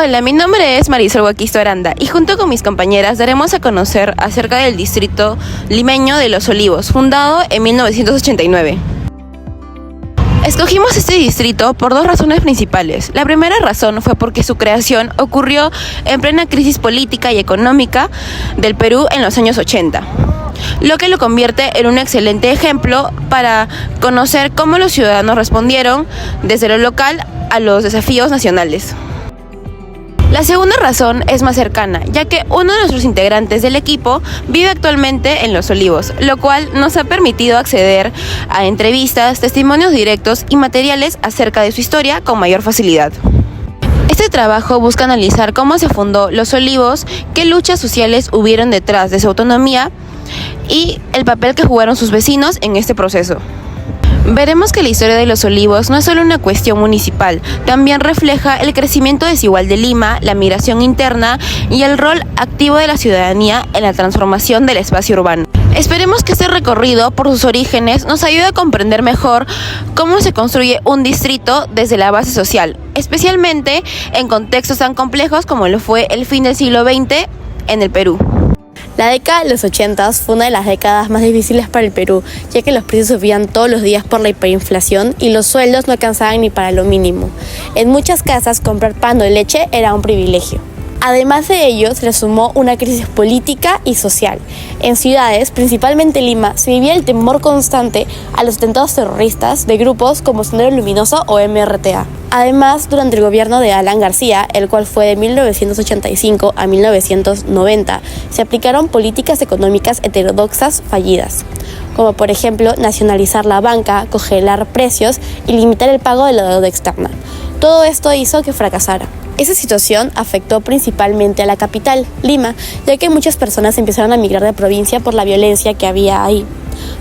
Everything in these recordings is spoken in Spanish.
Hola, mi nombre es Marisol Guaquisto Aranda y junto con mis compañeras daremos a conocer acerca del distrito limeño de Los Olivos, fundado en 1989. Escogimos este distrito por dos razones principales. La primera razón fue porque su creación ocurrió en plena crisis política y económica del Perú en los años 80, lo que lo convierte en un excelente ejemplo para conocer cómo los ciudadanos respondieron desde lo local a los desafíos nacionales. La segunda razón es más cercana, ya que uno de nuestros integrantes del equipo vive actualmente en Los Olivos, lo cual nos ha permitido acceder a entrevistas, testimonios directos y materiales acerca de su historia con mayor facilidad. Este trabajo busca analizar cómo se fundó Los Olivos, qué luchas sociales hubieron detrás de su autonomía y el papel que jugaron sus vecinos en este proceso. Veremos que la historia de Los Olivos no es solo una cuestión municipal, también refleja el crecimiento desigual de Lima, la migración interna y el rol activo de la ciudadanía en la transformación del espacio urbano. Esperemos que este recorrido por sus orígenes nos ayude a comprender mejor cómo se construye un distrito desde la base social, especialmente en contextos tan complejos como lo fue el fin del siglo XX en el Perú. La década de los 80 fue una de las décadas más difíciles para el Perú, ya que los precios subían todos los días por la hiperinflación y los sueldos no alcanzaban ni para lo mínimo. En muchas casas comprar pan o leche era un privilegio. Además de ello, se le sumó una crisis política y social. En ciudades, principalmente Lima, se vivía el temor constante a los atentados terroristas de grupos como Sendero Luminoso o MRTA. Además, durante el gobierno de Alan García, el cual fue de 1985 a 1990, se aplicaron políticas económicas heterodoxas fallidas, como por ejemplo nacionalizar la banca, congelar precios y limitar el pago de la deuda externa. Todo esto hizo que fracasara. Esa situación afectó principalmente a la capital, Lima, ya que muchas personas empezaron a migrar de provincia por la violencia que había ahí.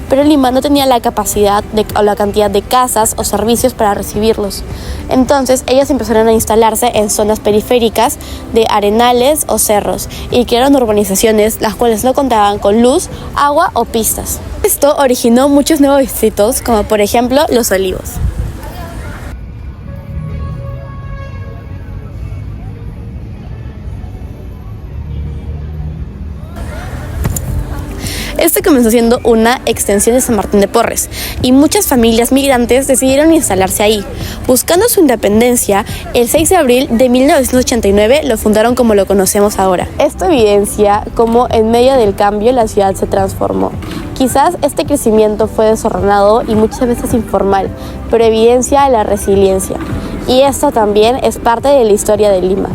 Pero Lima no tenía la capacidad o la cantidad de casas o servicios para recibirlos. Entonces ellos empezaron a instalarse en zonas periféricas de arenales o cerros y crearon urbanizaciones las cuales no contaban con luz, agua o pistas. Esto originó muchos nuevos distritos, como por ejemplo Los Olivos. Este comenzó siendo una extensión de San Martín de Porres y muchas familias migrantes decidieron instalarse ahí. Buscando su independencia, el 6 de abril de 1989 lo fundaron como lo conocemos ahora. Esto evidencia cómo en medio del cambio la ciudad se transformó. Quizás este crecimiento fue desordenado y muchas veces informal, pero evidencia la resiliencia. Y esto también es parte de la historia de Lima.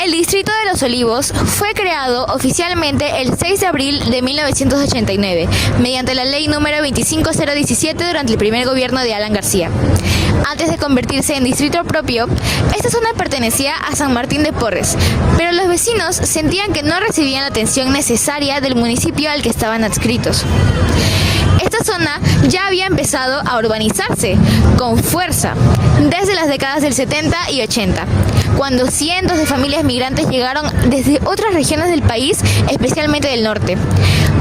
El distrito de Los Olivos fue creado oficialmente el 6 de abril de 1989, mediante la ley número 25017 durante el primer gobierno de Alan García. Antes de convertirse en distrito propio, esta zona pertenecía a San Martín de Porres, pero los vecinos sentían que no recibían la atención necesaria del municipio al que estaban adscritos. Esta zona ya había empezado a urbanizarse con fuerza desde las décadas del 70 y 80, cuando cientos de familias migrantes llegaron desde otras regiones del país, especialmente del norte.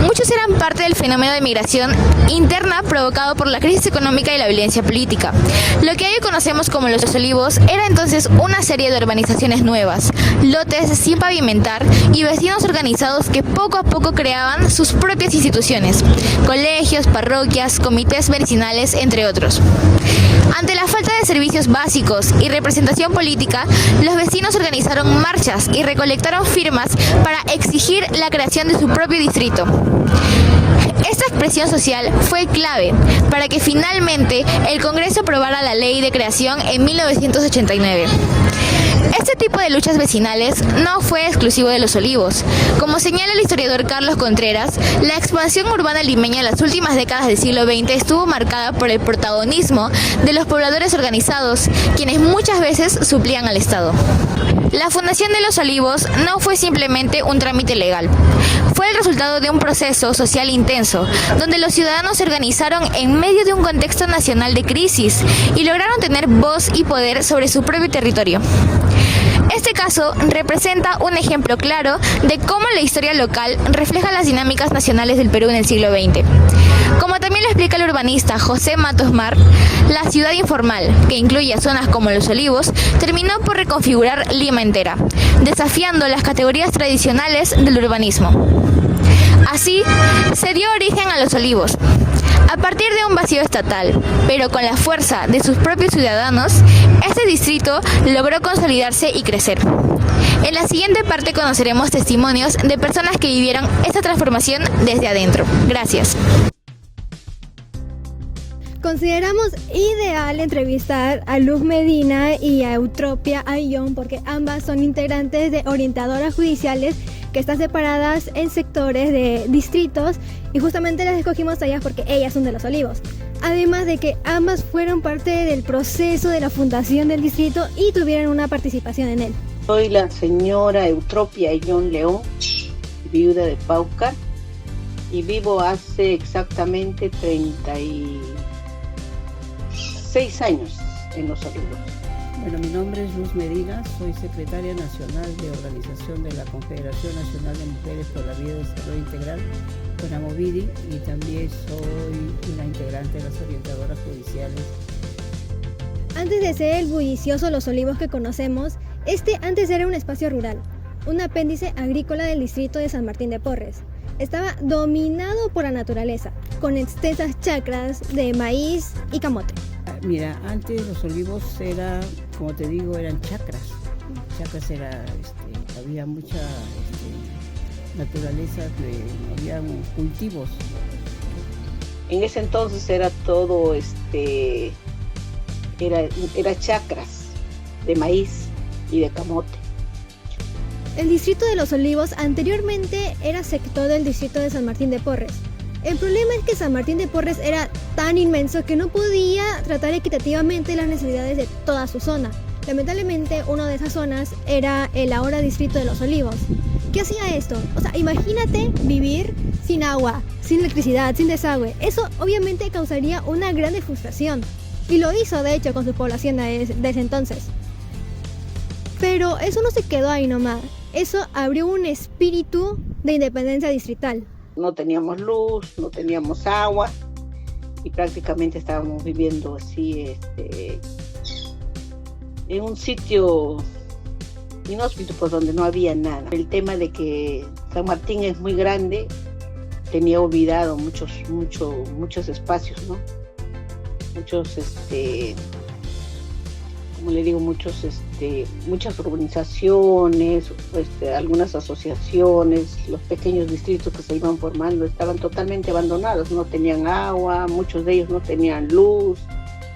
Muchos eran parte del fenómeno de migración interna provocado por la crisis económica y la violencia política. Lo que hoy conocemos como Los Olivos era entonces una serie de urbanizaciones nuevas, lotes sin pavimentar y vecinos organizados que poco a poco creaban sus propias instituciones, colegios, parroquias, comités vecinales, entre otros. Ante la falta de servicios básicos y representación política, los vecinos organizaron marchas y recolectaron firmas para exigir la creación de su propio distrito. Esta expresión social fue clave para que finalmente el Congreso aprobara la ley de creación en 1989. Este tipo de luchas vecinales no fue exclusivo de Los Olivos. Como señala el historiador Carlos Contreras, la expansión urbana limeña en las últimas décadas del siglo XX estuvo marcada por el protagonismo de los pobladores organizados, quienes muchas veces suplían al Estado. La fundación de Los Olivos no fue simplemente un trámite legal. Fue el resultado de un proceso social intenso, donde los ciudadanos se organizaron en medio de un contexto nacional de crisis y lograron tener voz y poder sobre su propio territorio. Este caso representa un ejemplo claro de cómo la historia local refleja las dinámicas nacionales del Perú en el siglo XX. Como también lo explica el urbanista José Matos Mar, la ciudad informal, que incluye zonas como Los Olivos, terminó por reconfigurar Lima entera, desafiando las categorías tradicionales del urbanismo. Así, se dio origen a Los Olivos, a partir de un vacío estatal, pero con la fuerza de sus propios ciudadanos, este distrito logró consolidarse y crecer. En la siguiente parte conoceremos testimonios de personas que vivieron esta transformación desde adentro. Gracias. Consideramos ideal entrevistar a Luz Medina y a Eutropia Ayllón porque ambas son integrantes de orientadoras judiciales que están separadas en sectores de distritos y justamente las escogimos a ellas porque ellas son de Los Olivos. Además de que ambas fueron parte del proceso de la fundación del distrito y tuvieron una participación en él. Soy la señora Eutropia Ayllón León, viuda de Paucar, y vivo hace exactamente 36 años en Los Olivos. Bueno, mi nombre es Luz Medina, soy secretaria nacional de organización de la Confederación Nacional de Mujeres por la Vida y Desarrollo Integral, CONAMOVIDI, y también soy una integrante de las orientadoras judiciales. Antes de ser el bullicioso Los Olivos que conocemos, este antes era un espacio rural, un apéndice agrícola del distrito de San Martín de Porres. Estaba dominado por la naturaleza, con extensas chacras de maíz y camote. Mira, antes Los Olivos era, como te digo, eran chacras. Chacras era, había mucha naturaleza, había cultivos. En ese entonces era todo, era chacras de maíz y de camote. El distrito de Los Olivos anteriormente era sector del distrito de San Martín de Porres. El problema es que San Martín de Porres era tan inmenso que no podía tratar equitativamente las necesidades de toda su zona. Lamentablemente, una de esas zonas era el ahora distrito de Los Olivos. ¿Qué hacía esto? O sea, imagínate vivir sin agua, sin electricidad, sin desagüe. Eso obviamente causaría una gran frustración. Y lo hizo, de hecho, con su población de ese entonces. Pero eso no se quedó ahí nomás. Eso abrió un espíritu de independencia distrital. No teníamos luz, no teníamos agua y prácticamente estábamos viviendo así en un sitio inhóspito por donde no había nada. El tema de que San Martín es muy grande tenía olvidado muchos espacios, ¿no? Muchos, como le digo, muchas urbanizaciones, algunas asociaciones, los pequeños distritos que se iban formando estaban totalmente abandonados, no tenían agua, muchos de ellos no tenían luz,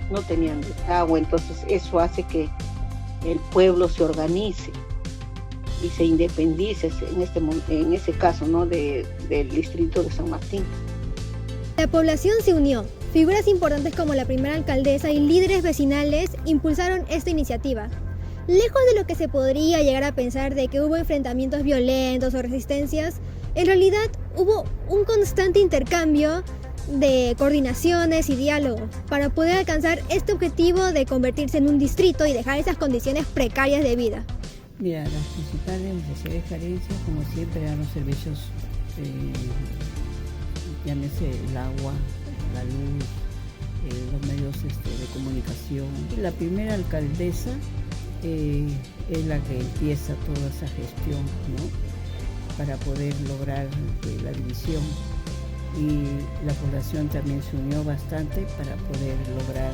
no tenían desagüe, entonces eso hace que el pueblo se organice y se independice en ese caso, ¿no? del distrito de San Martín. La población se unió. Figuras importantes como la primera alcaldesa y líderes vecinales impulsaron esta iniciativa. Lejos de lo que se podría llegar a pensar de que hubo enfrentamientos violentos o resistencias, en realidad hubo un constante intercambio de coordinaciones y diálogos para poder alcanzar este objetivo de convertirse en un distrito y dejar esas condiciones precarias de vida. Mira, las principales necesidades de carencia, como siempre, eran los servicios, llámese el agua, la luz, los medios de comunicación. La primera alcaldesa es la que empieza toda esa gestión, ¿no? Para poder lograr la división, y la población también se unió bastante para poder lograr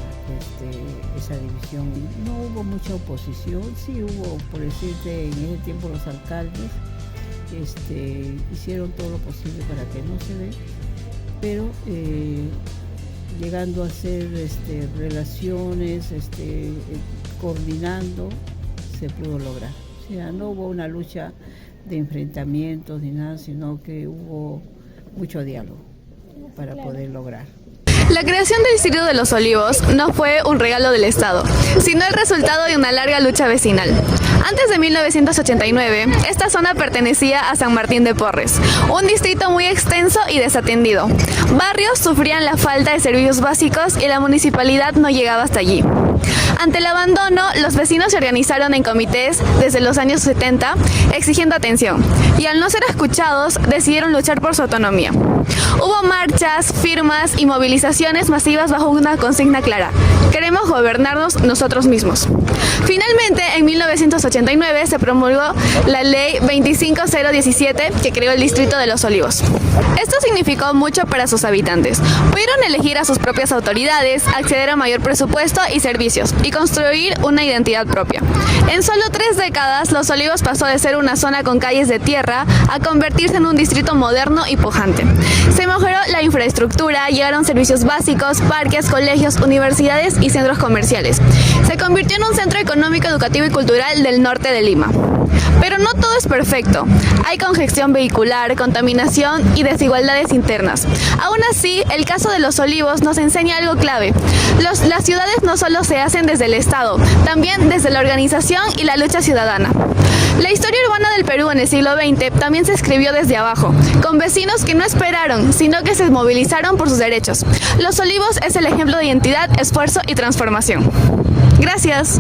esa división. No hubo mucha oposición, sí hubo, por decirte, en ese tiempo los alcaldes hicieron todo lo posible para que no se dé, pero llegando a hacer relaciones, coordinando, se pudo lograr. O sea, no hubo una lucha de enfrentamientos ni nada, sino que hubo mucho diálogo para poder lograr. La creación del Distrito de los Olivos no fue un regalo del Estado, sino el resultado de una larga lucha vecinal. Antes de 1989, esta zona pertenecía a San Martín de Porres, un distrito muy extenso y desatendido. Barrios sufrían la falta de servicios básicos y la municipalidad no llegaba hasta allí. Ante el abandono, los vecinos se organizaron en comités desde los años 70 exigiendo atención y al no ser escuchados decidieron luchar por su autonomía. Hubo marchas, firmas y movilizaciones masivas bajo una consigna clara: queremos gobernarnos nosotros mismos. Finalmente, en 1989 se promulgó la Ley 25017 que creó el Distrito de los Olivos. Esto significó mucho para sus habitantes. Pudieron elegir a sus propias autoridades, acceder a mayor presupuesto y servicios y construir una identidad propia. En solo 3 décadas, Los Olivos pasó de ser una zona con calles de tierra a convertirse en un distrito moderno y pujante. Se mejoró la infraestructura, llegaron servicios básicos, parques, colegios, universidades y centros comerciales. Se convirtió en un centro económico, educativo y cultural del norte de Lima. Pero no todo es perfecto. Hay congestión vehicular, contaminación y desigualdades internas. Aún así, el caso de Los Olivos nos enseña algo clave. Las ciudades no solo se hacen desde el Estado, también desde la organización y la lucha ciudadana. La historia urbana del Perú en el siglo XX también se escribió desde abajo, con vecinos que no esperaron, sino que se movilizaron por sus derechos. Los Olivos es el ejemplo de identidad, esfuerzo y transformación. Gracias.